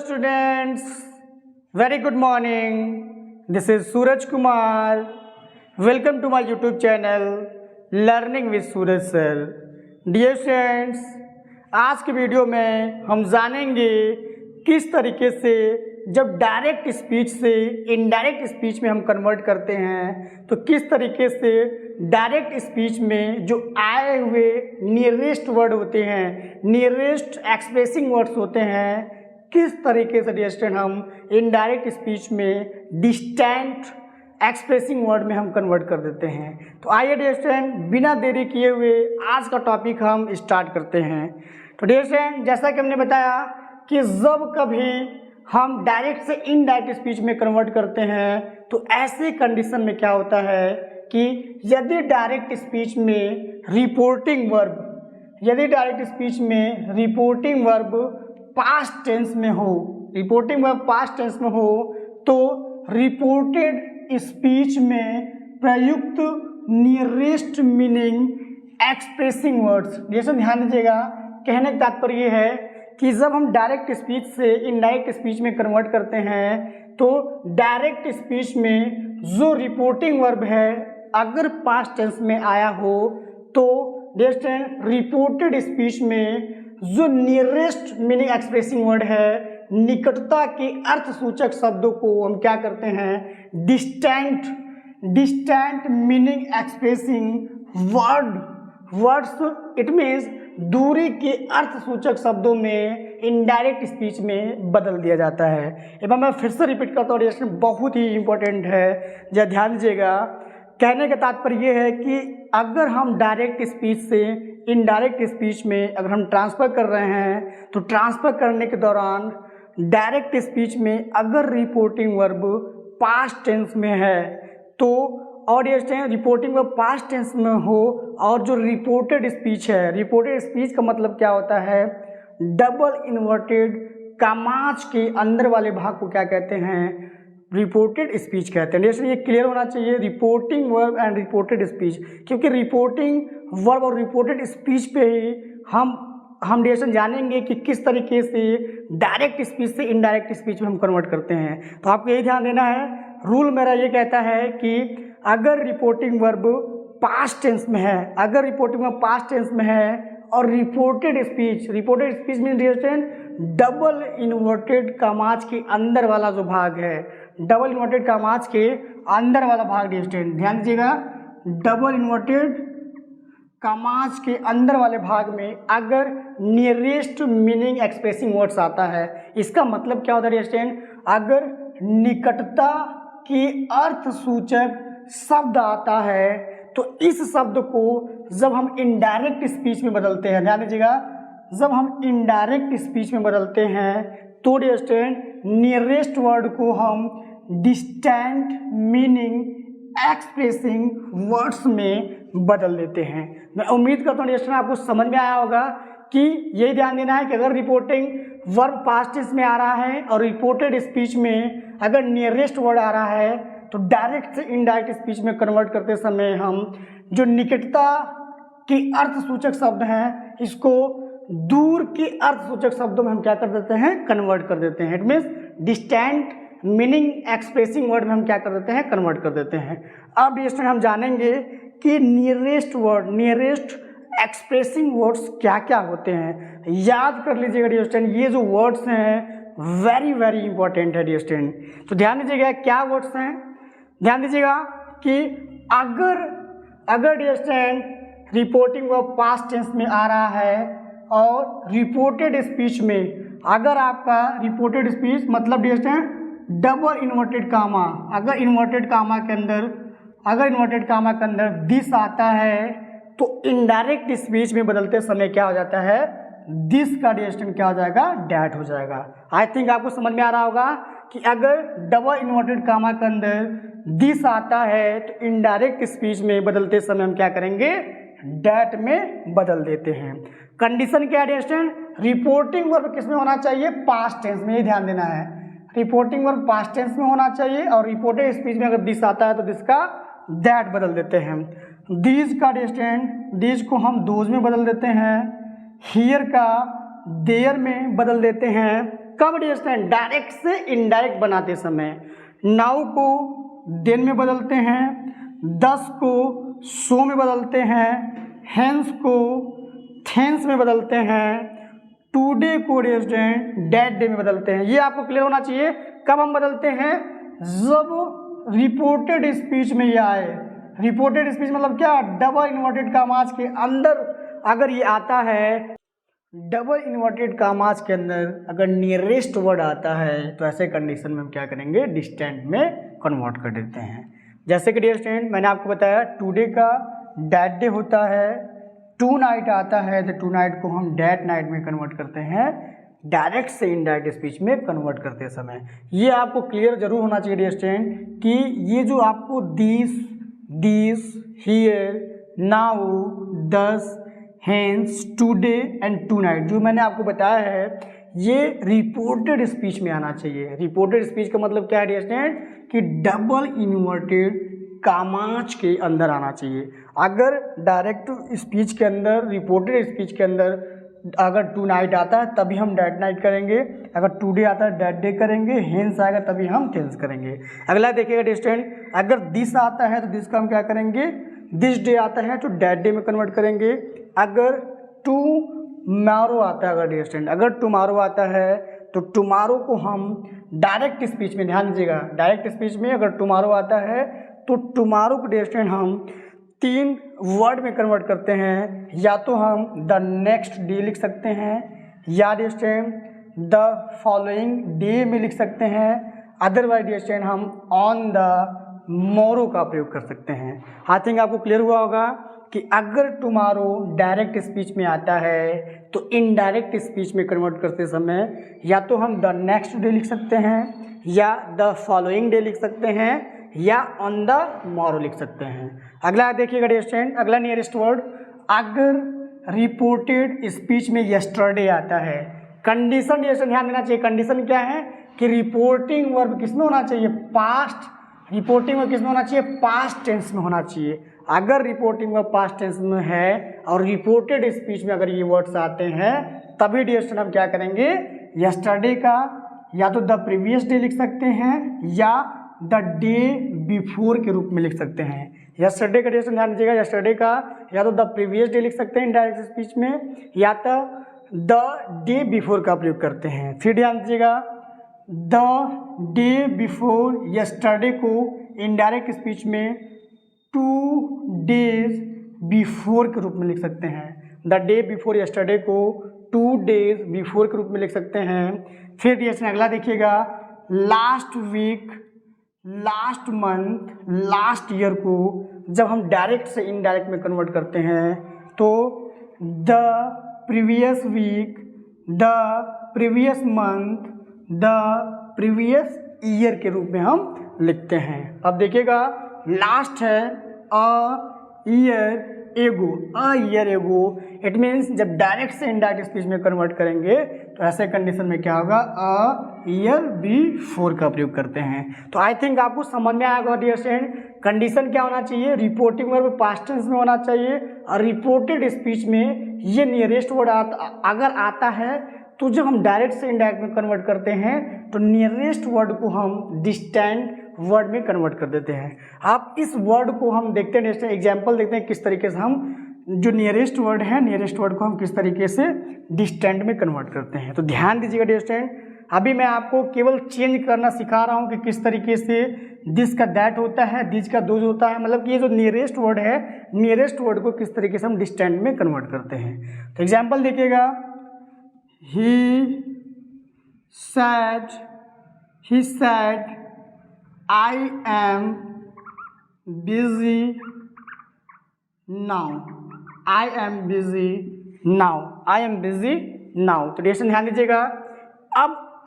students, very good morning. This is Suraj Kumar. Welcome to my YouTube channel Learning with Suraj Sir. Dear friends, आज के video में हम जानेंगे किस तरीके से जब डायरेक्ट स्पीच से इनडायरेक्ट स्पीच में हम कन्वर्ट करते हैं तो किस तरीके से डायरेक्ट स्पीच में जो आए हुए नियरेस्ट वर्ड होते हैं, नियरेस्ट एक्सप्रेसिंग वर्ड्स होते हैं, किस तरीके से डियर स्टूडेंट हम इनडायरेक्ट स्पीच में डिस्टेंट एक्सप्रेसिंग वर्ड में हम कन्वर्ट कर देते हैं। तो आइए डियर स्टूडेंट बिना देरी किए हुए आज का टॉपिक हम स्टार्ट करते हैं। तो डियर स्टूडेंट जैसा कि हमने बताया कि जब कभी हम डायरेक्ट से इनडायरेक्ट स्पीच में कन्वर्ट करते हैं तो ऐसे कंडीशन में क्या होता है कि यदि डायरेक्ट स्पीच में रिपोर्टिंग वर्ब पास्ट टेंस में हो, तो रिपोर्टेड स्पीच में प्रयुक्त नियरेस्ट मीनिंग एक्सप्रेसिंग वर्ड्स। जैसे ध्यान दीजिएगा, कहने का तात्पर्य ये है कि जब हम डायरेक्ट स्पीच से इनडायरेक्ट स्पीच में कन्वर्ट करते हैं तो डायरेक्ट स्पीच में जो रिपोर्टिंग वर्ब है अगर पास्ट टेंस में आया हो तो रिपोर्टेड स्पीच में जो नियरेस्ट मीनिंग एक्सप्रेसिंग वर्ड है, निकटता के अर्थ सूचक शब्दों को हम क्या करते हैं, distant meaning expressing words it means दूरी के अर्थ सूचक शब्दों में इनडायरेक्ट स्पीच में बदल दिया जाता है। एवं मैं फिर से रिपीट करता हूँ, ये बहुत ही इंपॉर्टेंट है, जरा ध्यान दीजिएगा। कहने का तात्पर्य ये है कि अगर हम डायरेक्ट स्पीच से इनडायरेक्ट स्पीच में अगर हम ट्रांसफ़र कर रहे हैं तो ट्रांसफ़र करने के दौरान डायरेक्ट स्पीच में अगर रिपोर्टिंग वर्ब पास्ट टेंस में है तो और ये रिपोर्टिंग वर्ब पास्ट टेंस में हो और जो रिपोर्टेड स्पीच है, रिपोर्टेड स्पीच का मतलब क्या होता है, डबल इन्वर्टेड कामाज के अंदर वाले भाग को क्या कहते हैं, रिपोर्टेड स्पीच कहते हैं। जैसे ये क्लियर होना चाहिए, reporting verb and reported speech, क्योंकि रिपोर्टिंग वर्ब और रिपोर्टेड स्पीच पे ही हम डिरेक्शन जानेंगे कि किस तरीके से डायरेक्ट स्पीच से इनडायरेक्ट स्पीच में हम कन्वर्ट करते हैं। तो आपको यही ध्यान देना है। रूल मेरा ये कहता है कि अगर रिपोर्टिंग वर्ब पास्ट टेंस में है, और reported speech mean double inverted commas के अंदर वाला जो भाग है, डबल इन्वर्टेड कामाज के अंदर वाला भाग ध्यान दीजिएगा, डबल इन्वर्टेड कामाज के अंदर वाले भाग में अगर नियरेस्ट मीनिंग एक्सप्रेसिंग वर्ड्स आता है, इसका मतलब क्या होता है, अगर निकटता के अर्थ सूचक शब्द आता है तो इस शब्द को जब हम इनडायरेक्ट स्पीच में बदलते हैं, ध्यान दीजिएगा, जब हम इनडायरेक्ट स्पीच में बदलते हैं तो नियरेस्ट वर्ड को हम डिस्टेंट मीनिंग एक्सप्रेसिंग वर्ड्स में बदल देते हैं। मैं उम्मीद करता हूँ आपको समझ में आया होगा कि यही ध्यान देना है कि अगर रिपोर्टिंग वर्ब पास्ट टेंस में आ रहा है और रिपोर्टेड स्पीच में अगर नियरेस्ट वर्ड आ रहा है तो डायरेक्ट से इनडायरेक्ट स्पीच में कन्वर्ट करते समय हम जो निकटता के अर्थ सूचक शब्द हैं इसको दूर के अर्थ सूचक शब्दों में हम क्या कर देते हैं, कन्वर्ट कर देते हैं। It means distant meaning expressing word में हम क्या कर देते हैं, कन्वर्ट कर देते हैं। अब ये हम जानेंगे कि नियरेस्ट एक्सप्रेसिंग वर्ड्स क्या क्या होते हैं। याद कर लीजिएगा डियर स्टूडेंट, ये जो वर्ड्स हैं वेरी वेरी इंपॉर्टेंट है डियर स्टूडेंट। तो ध्यान दीजिएगा क्या वर्ड्स हैं, ध्यान दीजिएगा कि अगर dear student reporting verb past tense में आ रहा है और रिपोर्टेड स्पीच में अगर आपका रिपोर्टेड स्पीच मतलब dear student double inverted comma, अगर इन्वर्टेड कामा के अंदर दिस आता है तो इनडायरेक्ट स्पीच में बदलते समय क्या हो जाता है, दिस का डियर क्या हो जाएगा, डैट हो जाएगा। आई थिंक आपको समझ में आ रहा होगा कि अगर डबल इन्वर्टेड कामा के अंदर दिस आता है तो इनडायरेक्ट स्पीच में बदलते समय हम क्या करेंगे, डैट में बदल देते हैं। कंडीशन क्या है डियर, रिपोर्टिंग वर्ब किस में होना चाहिए, पास्ट टेंस में, ये ध्यान देना है। रिपोर्टिंग वर्ब पास्ट टेंस में होना चाहिए और रिपोर्टेड स्पीच में अगर दिस आता है तो दिस का दैट बदल देते हैं। दीज का डिस्टेंट, दीज को हम दोज में बदल देते हैं, हियर का देयर में बदल देते हैं, कब डियर स्टूडेंट? डायरेक्ट से इनडायरेक्ट बनाते समय। नाउ को देन में बदलते हैं, दस को सो में बदलते हैं, हेंस को थेंस में बदलते हैं, टुडे को डियर स्टूडेंट डेट डे में बदलते हैं। ये आपको क्लियर होना चाहिए। कब हम बदलते हैं? जब रिपोर्टेड स्पीच में ये आए। रिपोर्टेड स्पीच मतलब क्या? डबल इन्वर्टेड कामाज के अंदर अगर ये आता है, डबल इन्वर्टेड कामाज के अंदर अगर नियरेस्ट वर्ड आता है तो ऐसे कंडीशन में हम क्या करेंगे? डिस्टेंट में कन्वर्ट कर देते हैं। जैसे कि डियर स्टूडेंट मैंने आपको बताया टुडे का डेट डे होता है, टू नाइट आता है तो टू नाइट को हम डेट नाइट में कन्वर्ट करते हैं, डायरेक्ट से इनडायरेक्ट स्पीच में कन्वर्ट करते समय। ये आपको क्लियर जरूर होना चाहिए डियर स्टूडेंट कि ये जो आपको this, here, now, thus, hence, today and tonight जो मैंने आपको बताया है ये रिपोर्टेड स्पीच में आना चाहिए। रिपोर्टेड स्पीच का मतलब क्या है डियर स्टूडेंट? कि डबल इन्वर्टेड कामाच के अंदर आना चाहिए। अगर डायरेक्ट स्पीच के अंदर, रिपोर्टेड स्पीच के अंदर अगर टू नाइट आता है तभी हम डेट नाइट करेंगे, अगर टुडे आता है डेट डे करेंगे, हेंस आएगा तभी हम टेंस करेंगे। अगला देखिएगा डियर स्टूडेंट, अगर दिस आता है तो दिस का हम क्या करेंगे? दिस डे आता है तो डेट डे में कन्वर्ट करेंगे। अगर टुमारो आता है, अगर डियर स्टूडेंट अगर टुमारो आता है तो टुमारो को हम डायरेक्ट स्पीच में, ध्यान दीजिएगा, डायरेक्ट स्पीच में अगर टुमारो आता है तो टुमारो को डियर स्टूडेंट हम तीन वर्ड में कन्वर्ट करते हैं। या तो हम द नेक्स्ट डे लिख सकते हैं, या dear student the following day में लिख सकते हैं, अदरवाइज डियर स्टूडेंट हम ऑन द मोरो का प्रयोग कर सकते हैं। आई थिंक आपको क्लियर हुआ होगा कि अगर टुमारो डायरेक्ट स्पीच में आता है तो इनडायरेक्ट स्पीच में कन्वर्ट करते समय या तो हम द नेक्स्ट डे लिख सकते हैं, या द फॉलोइंग डे लिख सकते हैं, या ऑन द मॉरो लिख सकते हैं। अगला देखिएगा डियर स्टूडेंट, अगला नियरेस्ट वर्ड, अगर रिपोर्टेड स्पीच में यस्टरडे आता है, कंडीशन डियर स्टूडेंट ध्यान देना चाहिए। कंडीशन क्या है कि रिपोर्टिंग वर्ब किसमें होना चाहिए? पास्ट। रिपोर्टिंग वर्ब किसमें होना चाहिए? पास्ट टेंस में होना चाहिए। अगर रिपोर्टिंग वर्ब पास्ट टेंस में है और रिपोर्टेड स्पीच में अगर ये वर्ड्स आते हैं तभी डियर स्टूडेंट हम क्या करेंगे? यस्टरडे का या तो द प्रीवियस डे लिख सकते हैं या द डे बिफोर के रूप में लिख सकते हैं। यस्टरडे का डियर स्टूडेंट ध्यान दीजिएगा, यस्टरडे का या तो द प्रीवियस डे लिख सकते हैं इनडायरेक्ट स्पीच में, या तो द डे बिफोर का प्रयोग करते हैं। फिर ध्यान दीजिएगा, द डे बिफोर यस्टरडे को इनडायरेक्ट स्पीच में 2 days बिफोर के रूप में लिख सकते हैं। द डे बिफोर यस्टरडे को 2 days बिफोर के रूप में लिख सकते हैं। फिर डियर अगला देखिएगा, last week, last month, last year को जब हम डायरेक्ट से इनडायरेक्ट में कन्वर्ट करते हैं तो the previous week, the previous month, the previous year के रूप में हम लिखते हैं। अब देखिएगा, लास्ट है a year ago, a year ago, it means जब डायरेक्ट से इनडायरेक्ट स्पीच में कन्वर्ट करेंगे तो ऐसे कंडीशन में क्या होगा? अ ईयर बिफोर का प्रयोग करते हैं। तो आई थिंक आपको समझ में आएगा डियर स्टूडेंट, कंडीशन क्या होना चाहिए? रिपोर्टिंग वर्ब पास्ट टेंस में होना चाहिए और रिपोर्टेड स्पीच में ये नियरेस्ट वर्ड अगर आता है तो जब हम डायरेक्ट से इनडायरेक्ट में कन्वर्ट करते हैं तो नियरेस्ट वर्ड को हम डिस्टेंट वर्ड में कन्वर्ट कर देते हैं। आप इस वर्ड को हम देखते हैं, एग्जाम्पल देखते हैं किस तरीके से हम जो नियरेस्ट वर्ड है, नियरेस्ट वर्ड को हम किस तरीके से डिस्टेंट में कन्वर्ट करते हैं। तो ध्यान दीजिएगा डियर स्टूडेंट, अभी मैं आपको केवल चेंज करना सिखा रहा हूँ कि किस तरीके से दिस का दैट होता है, दिस का दोज होता है, मतलब कि ये जो नियरेस्ट वर्ड है, नियरेस्ट वर्ड को किस तरीके से हम डिस्टेंट में कन्वर्ट करते हैं। तो एग्जाम्पल देखिएगा, ही said I am busy now, I am busy now, I am busy now। तो डियर ध्यान दीजिएगा,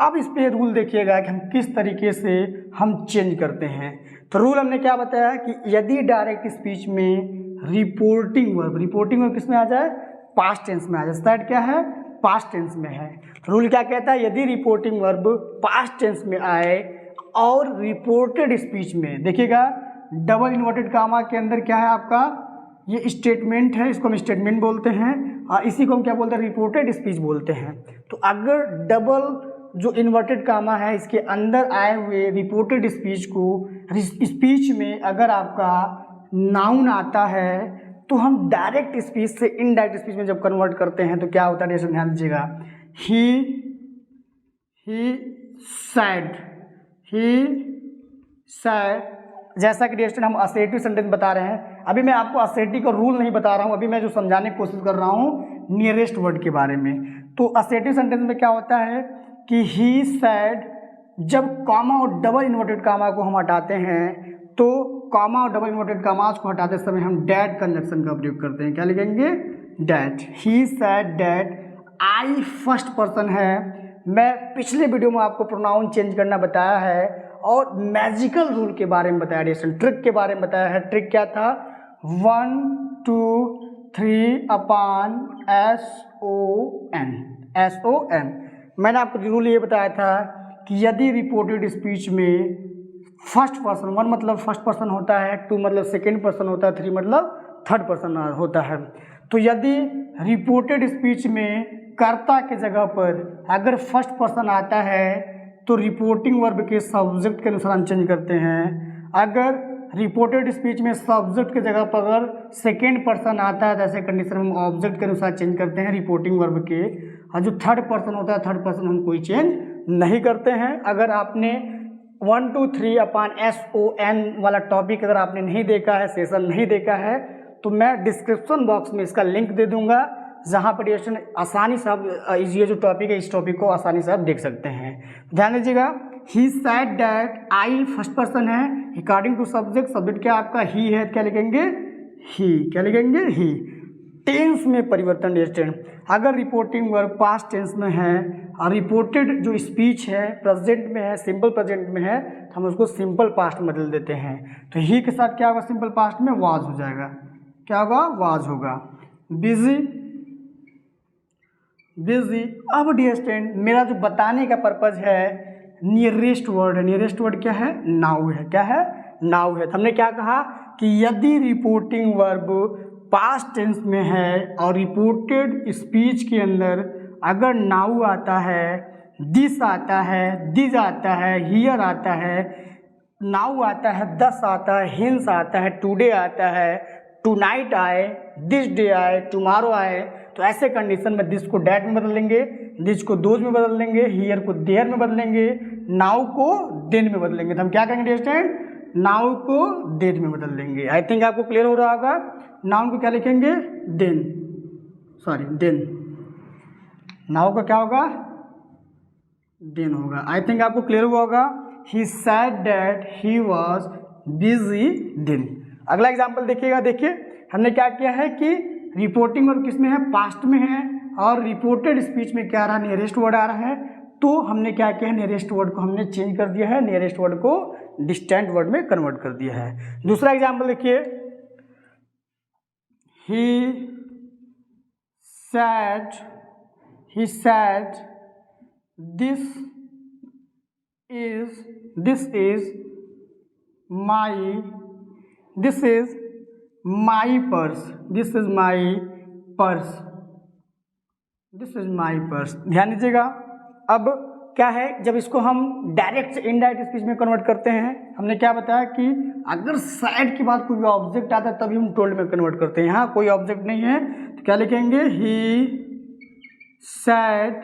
अब इस पे रूल देखिएगा कि हम किस तरीके से हम चेंज करते हैं। तो रूल हमने क्या बताया कि यदि डायरेक्ट स्पीच में रिपोर्टिंग वर्ब किस में आ जाए? पास्ट टेंस में आ जाए। स्टार्ट क्या है? पास्ट टेंस में है। तो रूल क्या कहता है? यदि रिपोर्टिंग वर्ब पास्ट टेंस में आए और रिपोर्टेड स्पीच में, देखिएगा डबल इन्वर्टेड कामा के अंदर क्या है आपका? ये स्टेटमेंट है, इसको हम स्टेटमेंट बोलते हैं और इसी को हम क्या बोलते हैं? रिपोर्टेड स्पीच बोलते हैं। तो अगर डबल जो इन्वर्टेड कामा है इसके अंदर आए हुए रिपोर्टेड स्पीच को, स्पीच में अगर आपका नाउन आता है तो हम डायरेक्ट स्पीच से इनडायरेक्ट स्पीच में जब कन्वर्ट करते हैं तो क्या होता है, ध्यान दीजिएगा। ही सैड, जैसा कि डियर स्टूडेंट हम असर्टिव सेंटेंस बता रहे हैं। अभी मैं आपको असर्टिव का रूल नहीं बता रहा हूँ, अभी मैं जो समझाने की कोशिश कर रहा हूँ नियरेस्ट वर्ड के बारे में। तो असर्टिव सेंटेंस में क्या होता है कि ही सैड, जब कॉमा और डबल इन्वर्टेड कामा को हम हटाते हैं तो कॉमा और डबल इन्वर्टेड कामाज को हटाते समय हम डैट कंजक्शन का प्रयोग करते हैं। क्या लिखेंगे, that. He said that, I first person है। मैं पिछले वीडियो में आपको प्रोनाउन चेंज करना बताया है और मैजिकल रूल के बारे में बताया, ट्रिक के बारे में बताया है। ट्रिक क्या था, 1 2 3 अपान SON। मैंने आपको रूल ये बताया था कि यदि रिपोर्टेड स्पीच में फर्स्ट पर्सन, 1 मतलब फर्स्ट पर्सन होता है, 2 मतलब सेकेंड पर्सन होता है, 3 मतलब थर्ड पर्सन होता है, तो यदि रिपोर्टेड स्पीच में कर्ता के जगह पर अगर फर्स्ट पर्सन आता है तो रिपोर्टिंग वर्ब के सब्जेक्ट के अनुसार हम चेंज करते हैं। अगर रिपोर्टेड स्पीच में सब्जेक्ट के जगह पर अगर सेकेंड पर्सन आता है तो ऐसे कंडीशन में हम ऑब्जेक्ट के अनुसार चेंज करते हैं रिपोर्टिंग वर्ब के, और जो थर्ड पर्सन होता है थर्ड पर्सन हम कोई चेंज नहीं करते हैं। अगर आपने 1 2 3 अपान SON वाला टॉपिक अगर आपने नहीं देखा है, सेशन नहीं देखा है, तो मैं डिस्क्रिप्शन बॉक्स में इसका लिंक दे दूंगा, जहाँ पर ये आसानी से आप ये जो टॉपिक है इस टॉपिक को आसानी से आप देख सकते हैं। ध्यान दीजिएगा, he said that, I first person है, अकॉर्डिंग टू सब्जेक्ट, सब्जेक्ट क्या आपका ही है, क्या लिखेंगे, ही। क्या लिखेंगे, ही। टेंस में परिवर्तन डिस्टेंस, अगर रिपोर्टिंग वर्ब पास्ट टेंस में है और रिपोर्टेड जो स्पीच है प्रेजेंट में है, सिंपल प्रेजेंट में है, तो हम उसको सिंपल पास्ट में बदल देते हैं। तो ही के साथ क्या होगा, सिंपल पास्ट में वाज हो जाएगा। क्या होगा, वाज होगा। Busy, busy. अब डियर स्टूडेंट मेरा जो बताने का पर्पज है नियरेस्ट वर्ड है। नियरेस्ट वर्ड क्या है, नाउ है। क्या है, नाउ है। तो हमने क्या कहा कि यदि रिपोर्टिंग वर्ब पास्ट टेंस में है और रिपोर्टेड स्पीच के अंदर अगर नाउ आता है, दिस आता है, दिस आता है, हियर आता है, नाउ आता है, दस आता है, हिंस आता है, टुडे आता है, टुनाइट आए, दिस डे आए, टुमारो आए, तो ऐसे कंडीशन में दिस को डैट में बदल लेंगे, दिस को दोज में बदल लेंगे, हियर को देयर में बदलेंगे, नाउ को देन में बदलेंगे। तो हम क्या करेंगे स्टूडेंट, नाउ को देन में बदल लेंगे। आई थिंक आपको क्लियर हो रहा होगा। नाउ को क्या लिखेंगे, देन, सॉरी देन। नाउ का क्या होगा, देन होगा। आई थिंक आपको क्लियर हुआ होगा। He said that he was busy then. अगला एग्जाम्पल देखिएगा। देखिए हमने क्या किया है कि रिपोर्टिंग वर्ब किस में है, पास्ट में है, और रिपोर्टेड स्पीच में क्या आ रहा है, नियरेस्ट वर्ड आ रहा है। तो हमने क्या किया है, नियरेस्ट वर्ड को हमने चेंज कर दिया है, नियरेस्ट वर्ड को डिस्टेंट वर्ड में कन्वर्ट कर दिया है। दूसरा एग्जाम्पल देखिए, he said this is my purse. ध्यान दीजिएगा। अब क्या है, जब इसको हम डायरेक्ट से इनडायरेक्ट स्पीच में कन्वर्ट करते हैं, हमने क्या बताया कि अगर सैड के बाद कोई ऑब्जेक्ट आता है तभी हम टोल्ड में कन्वर्ट करते हैं। यहाँ कोई ऑब्जेक्ट नहीं है तो क्या लिखेंगे, ही सैड।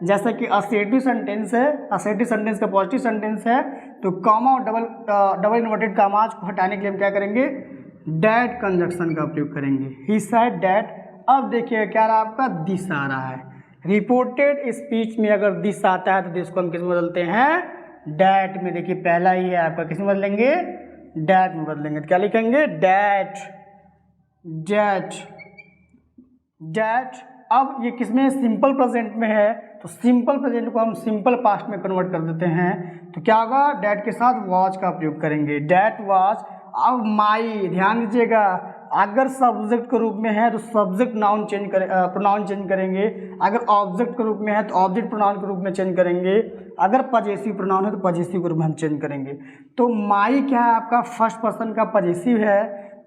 जैसा कि असर्टिव सेंटेंस है, असर्टिव सेंटेंस का पॉजिटिव सेंटेंस है, तो कॉमा और डबल इन्वर्टेड कामाज को हटाने के लिए हम क्या करेंगे, डैट कंजक्शन का प्रयोग करेंगे। ही सैड डैट। अब देखिए क्या रहा आपका, दिस आ रहा है। रिपोर्टेड स्पीच में अगर दिस आता है तो दिस को हम किस में बदलते हैं, डैट में। देखिए पहला ही है आपका, किस में बदलेंगे, डैट में बदलेंगे। तो क्या लिखेंगे, डैट। अब ये किसमें, सिंपल प्रेजेंट में है, तो सिंपल प्रेजेंट को हम सिंपल पास्ट में कन्वर्ट कर देते हैं। तो क्या होगा, डैट के साथ वॉज का प्रयोग करेंगे, डैट वॉज। अब माई, ध्यान दीजिएगा, अगर सब्जेक्ट के रूप में है तो सब्जेक्ट नाउन प्रोनाउन चेंज करेंगे, अगर ऑब्जेक्ट के रूप में है तो ऑब्जेक्ट प्रोनाउन के रूप में चेंज करेंगे, अगर पजेसिव प्रोनाउन है तो पजेसिव के रूप में हम चेंज करेंगे। तो माई क्या है आपका, फर्स्ट पर्सन का पजेसिव है,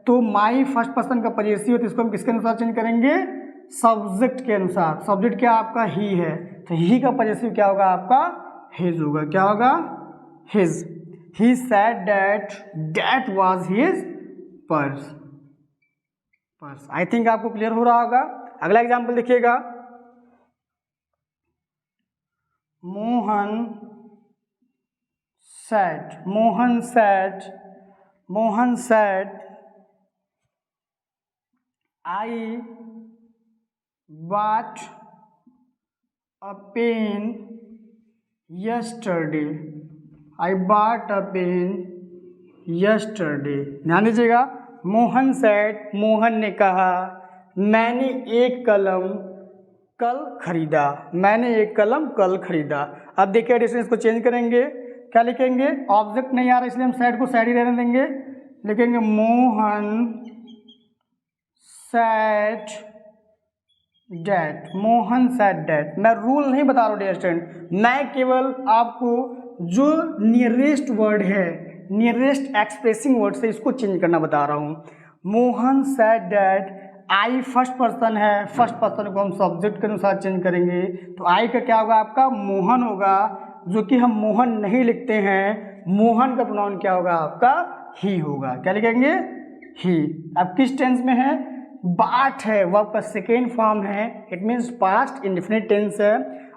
तो माई फर्स्ट पर्सन का पजेसिव है, तो इसको हम किसके अनुसार चेंज करेंगे, सब्जेक्ट के अनुसार। सब्जेक्ट क्या आपका, ही है, तो ही का पॉजेसिव क्या होगा आपका, हिज होगा। क्या होगा, his. He said that was his purse. I think आपको क्लियर हो रहा होगा। अगला एग्जाम्पल देखिएगा, Mohan said I bought a pen yesterday। ध्यान दीजिएगा, मोहन सेड, मोहन ने कहा, मैंने एक कलम कल खरीदा। अब देखिए एडिशन, इसको चेंज करेंगे, क्या लिखेंगे, ऑब्जेक्ट नहीं आ रहा इसलिए हम सेड को सेड ही रहने देंगे, लिखेंगे मोहन सेड डैट। मैं रूल नहीं बता रहा हूँ डियर स्टूडेंट, मैं केवल आपको जो नियरेस्ट वर्ड है, नियरेस्ट एक्सप्रेसिंग वर्ड से इसको चेंज करना बता रहा हूँ। Mohan said that, I first person है, फर्स्ट पर्सन को हम सब्जेक्ट के अनुसार चेंज करेंगे, तो आई का क्या होगा आपका, मोहन होगा, जो कि हम मोहन नहीं लिखते हैं। मोहन का प्रोनाउन क्या होगा आपका, ही होगा। क्या लिखेंगे, ही। अब किस टेंस में है, बाट है, वर्ब का सेकेंड फॉर्म है, it means past indefinite tense है।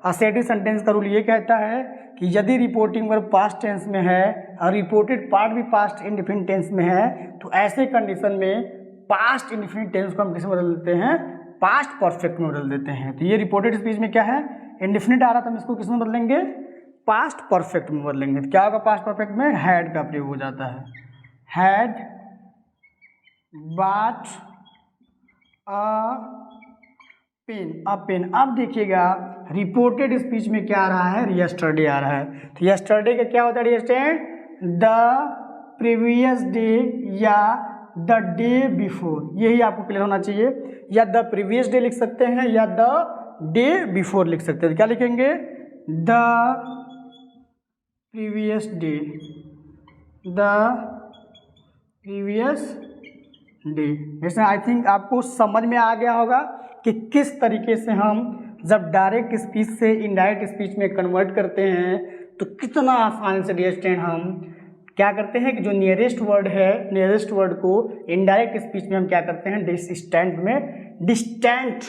असेटिव सेंटेंस का रूल ये कहता है कि यदि रिपोर्टिंग वर्ब पास्ट टेंस में है और रिपोर्टेड पार्ट भी पास्ट इंडेफिनिट टेंस में है, तो ऐसे कंडीशन में पास्ट इंडेफिनिट टेंस को हम किसमें बदल देते हैं, पास्ट परफेक्ट में बदल देते हैं। तो ये रिपोर्टेड स्पीच में क्या है, इंडेफिनिट आ रहा था, हम इसको किसमें बदलेंगे, पास्ट परफेक्ट में बदलेंगे। तो क्या होगा पास्ट परफेक्ट में, हैड का प्रयोग हो जाता है, हैड बॉट अ पेन। अब देखिएगा रिपोर्टेड स्पीच में क्या आ रहा है, यस्टरडे आ रहा है। तो यस्टरडे का क्या होता है यस्टरडे, द प्रीवियस डे या द डे बिफोर, यही आपको क्लियर होना चाहिए। या द प्रीवियस डे लिख सकते हैं या द डे बिफोर लिख सकते हैं। क्या लिखेंगे, द प्रीवियस डे। जैसे आई थिंक आपको समझ में आ गया होगा कि किस तरीके से हम जब डायरेक्ट स्पीच से इनडायरेक्ट स्पीच में कन्वर्ट करते हैं तो कितना आसानी से डियर स्टूडेंट हम क्या करते हैं कि जो नियरेस्ट वर्ड है, नियरेस्ट वर्ड को इनडायरेक्ट स्पीच में हम क्या करते हैं, डिस्टेंट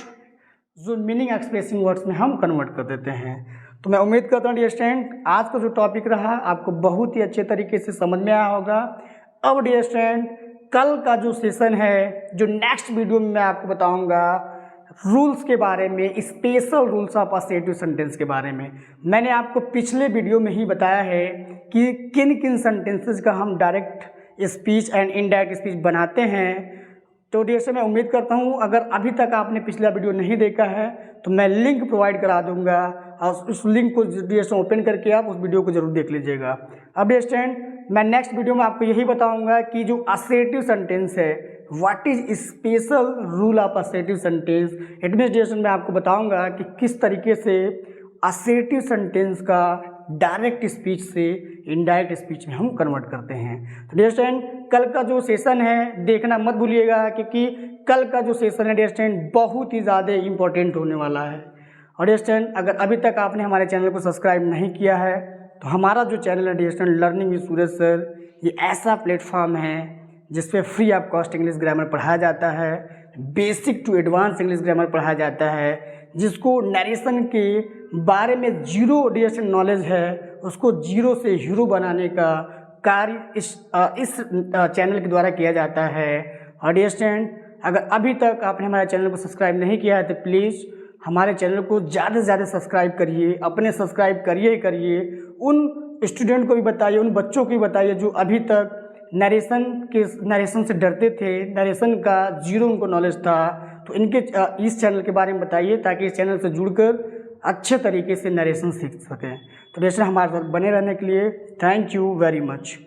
जो मीनिंग एक्सप्रेसिंग वर्ड्स में हम कन्वर्ट कर देते हैं। तो मैं उम्मीद करता हूँ डियर स्टूडेंट आज का जो टॉपिक रहा आपको बहुत ही अच्छे तरीके से समझ में आया होगा। अब डियर स्टूडेंट कल का जो सेशन है, जो नेक्स्ट वीडियो में मैं आपको बताऊंगा रूल्स के बारे में, special rules of assertive sentence के बारे में। मैंने आपको पिछले वीडियो में ही बताया है कि किन किन सेंटेंसेस का हम direct speech and indirect speech बनाते हैं। तो डियर से मैं उम्मीद करता हूँ अगर अभी तक आपने पिछला वीडियो नहीं देखा है तो मैं लिंक प्रोवाइड करा दूंगा और उस लिंक को डियर से ओपन करके आप उस वीडियो को जरूर देख लीजिएगा। अब डियर स्टूडेंट मैं नेक्स्ट वीडियो में आपको यही बताऊंगा कि जो असेटिव सेंटेंस है, what is special rule of assertive sentence. It means dear student मैं आपको बताऊंगा कि किस तरीके से असेटिव सेंटेंस का डायरेक्ट स्पीच से इनडायरेक्ट स्पीच में हम कन्वर्ट करते हैं। तो डियर स्टूडेंट कल का जो सेशन है देखना मत भूलिएगा, क्योंकि कल का जो सेशन है डियर स्टूडेंट बहुत ही ज़्यादा इंपॉर्टेंट होने वाला है। और डियर स्टूडेंट अगर अभी तक आपने हमारे चैनल को सब्सक्राइब नहीं किया है तो हमारा जो चैनल है dear student learning with Suraj sir, ये ऐसा प्लेटफॉर्म है जिसपे free of cost English grammar पढ़ाया जाता है, basic to advance English grammar पढ़ाया जाता है, जिसको नरेशन के बारे में जीरो डियर स्टूडेंट नॉलेज है उसको जीरो से हीरो बनाने का कार्य इस चैनल के द्वारा किया जाता है। और डियर स्टूडेंट अगर अभी तक आपने हमारे चैनल को सब्सक्राइब नहीं किया है तो प्लीज़ हमारे चैनल को ज़्यादा से ज़्यादा सब्सक्राइब करिए, अपने सब्सक्राइब करिए ही करिए। उन स्टूडेंट को भी बताइए, उन बच्चों को भी बताइए जो अभी तक नरेशन से डरते थे, नरेशन का जीरो उनको नॉलेज था, तो इनके इस चैनल के बारे में बताइए ताकि इस चैनल से जुड़कर अच्छे तरीके से नरेशन सीख सकें। तो जैसे हमारे साथ बने रहने के लिए थैंक यू वेरी मच।